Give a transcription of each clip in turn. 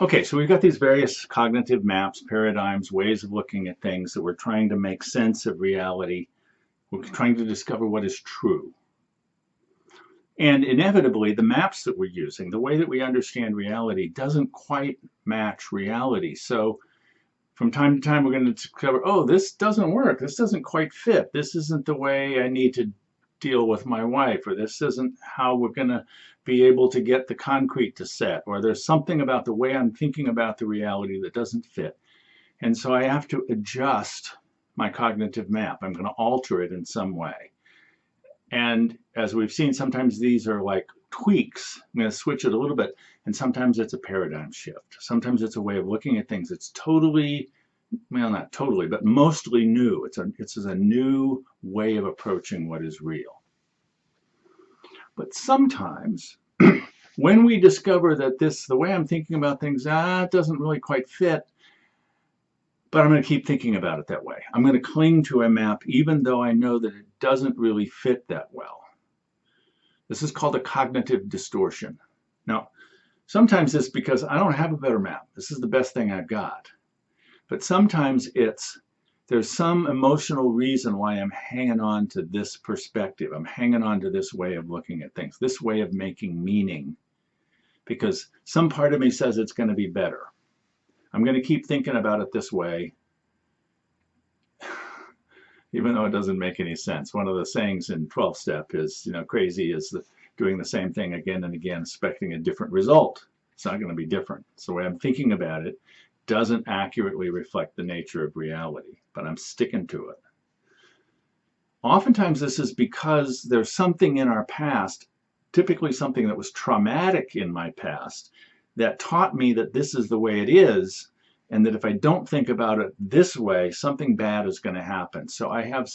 Okay, so we've got these various cognitive maps, paradigms, ways of looking at things that we're trying to make sense of reality. We're trying to discover what is true. And inevitably, the maps that we're using, the way that we understand reality, doesn't quite match reality. So from time to time, we're going to discover, oh, this doesn't work. This doesn't quite fit. This isn't the way I need to deal with my wife, or this isn't how we're going to be able to get the concrete to set, or there's something about the way I'm thinking about the reality that doesn't fit. And so I have to adjust my cognitive map. I'm going to alter it in some way. And as we've seen, sometimes these are like tweaks. I'm going to switch it a little bit. And sometimes it's a paradigm shift. Sometimes it's a way of looking at things that's totally, well, not totally, but mostly new. It's a new way of approaching what is real. But sometimes when we discover that the way I'm thinking about things, it doesn't really quite fit, but I'm going to keep thinking about it that way. I'm going to cling to a map even though I know that it doesn't really fit that well. This is called a cognitive distortion. Now, sometimes it's because I don't have a better map. This is the best thing I've got. But sometimes there's some emotional reason why I'm hanging on to this perspective. I'm hanging on to this way of looking at things, this way of making meaning, because some part of me says it's going to be better. I'm going to keep thinking about it this way, even though it doesn't make any sense. One of the sayings in 12-step is, crazy is doing the same thing again and again, expecting a different result. It's not going to be different. So the way I'm thinking about it doesn't accurately reflect the nature of reality, but I'm sticking to it. Oftentimes this is because there's something in our past, typically something that was traumatic in my past, that taught me that this is the way it is, and that if I don't think about it this way, something bad is going to happen. So I have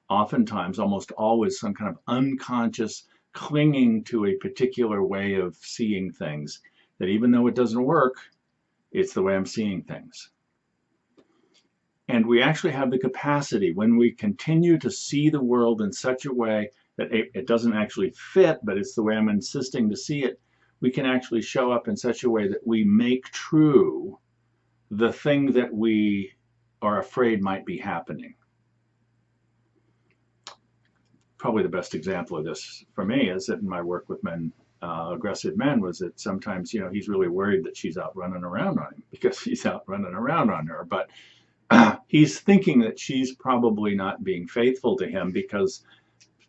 oftentimes, almost always, some kind of unconscious clinging to a particular way of seeing things, that even though it doesn't work, it's the way I'm seeing things. And we actually have the capacity, when we continue to see the world in such a way that it doesn't actually fit, but it's the way I'm insisting to see it, we can actually show up in such a way that we make true the thing that we are afraid might be happening. Probably the best example of this for me is that in my work with men, aggressive men, was that sometimes, he's really worried that she's out running around on him because he's out running around on her. But he's thinking that she's probably not being faithful to him because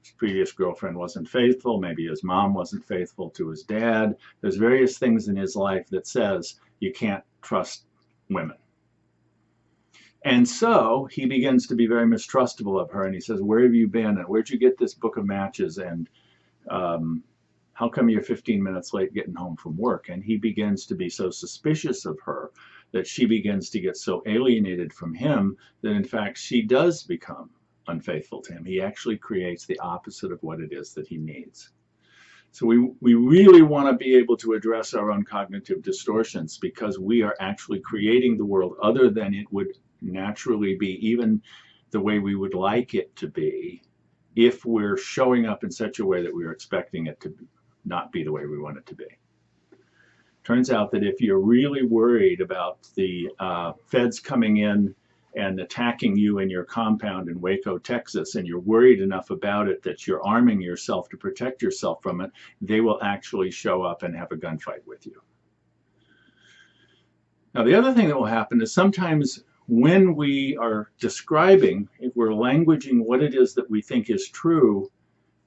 his previous girlfriend wasn't faithful. Maybe his mom wasn't faithful to his dad. There's various things in his life that says you can't trust women. And so he begins to be very mistrustful of her, and he says, where have you been, and where'd you get this book of matches, and how come you're 15 minutes late getting home from work? And he begins to be so suspicious of her that she begins to get so alienated from him that in fact she does become unfaithful to him. He actually creates the opposite of what it is that he needs. So we really want to be able to address our own cognitive distortions, because we are actually creating the world other than it would naturally be, even the way we would like it to be, if we're showing up in such a way that we're expecting it to not be the way we want it to be. Turns out that if you're really worried about the feds coming in and attacking you in your compound in Waco, Texas, and you're worried enough about it that you're arming yourself to protect yourself from it, they will actually show up and have a gunfight with you. Now, the other thing that will happen is sometimes when we are describing, if we're languaging what it is that we think is true,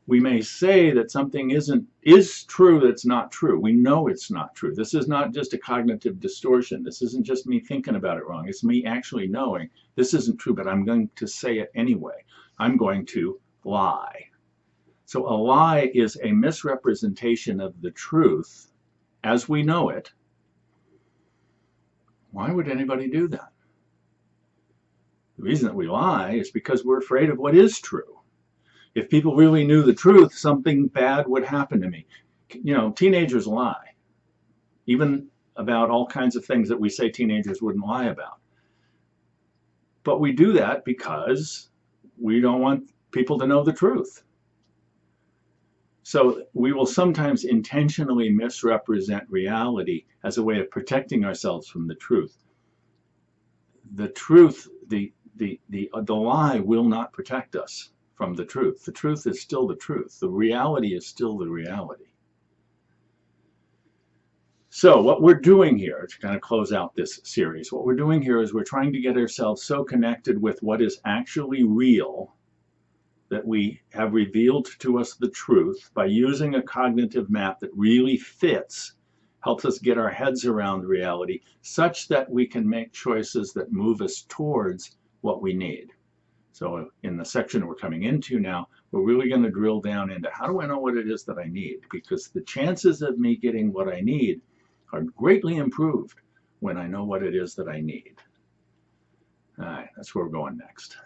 we may say that something is true that's not true. We know it's not true. This is not just a cognitive distortion. This isn't just me thinking about it wrong. It's me actually knowing this isn't true, but I'm going to say it anyway. I'm going to lie. So a lie is a misrepresentation of the truth as we know it. Why would anybody do that? The reason that we lie is because we're afraid of what is true. If people really knew the truth, something bad would happen to me. Teenagers lie, even about all kinds of things that we say teenagers wouldn't lie about. But we do that because we don't want people to know the truth. So we will sometimes intentionally misrepresent reality as a way of protecting ourselves from the truth. The truth, the lie will not protect us from the truth. The truth is still the truth. The reality is still the reality. So what we're doing here, to kind of close out this series, what we're doing here is we're trying to get ourselves so connected with what is actually real that we have revealed to us the truth by using a cognitive map that really fits, helps us get our heads around reality, such that we can make choices that move us towards what we need. So in the section we're coming into now, we're really going to drill down into how do I know what it is that I need? Because the chances of me getting what I need are greatly improved when I know what it is that I need. All right, that's where we're going next.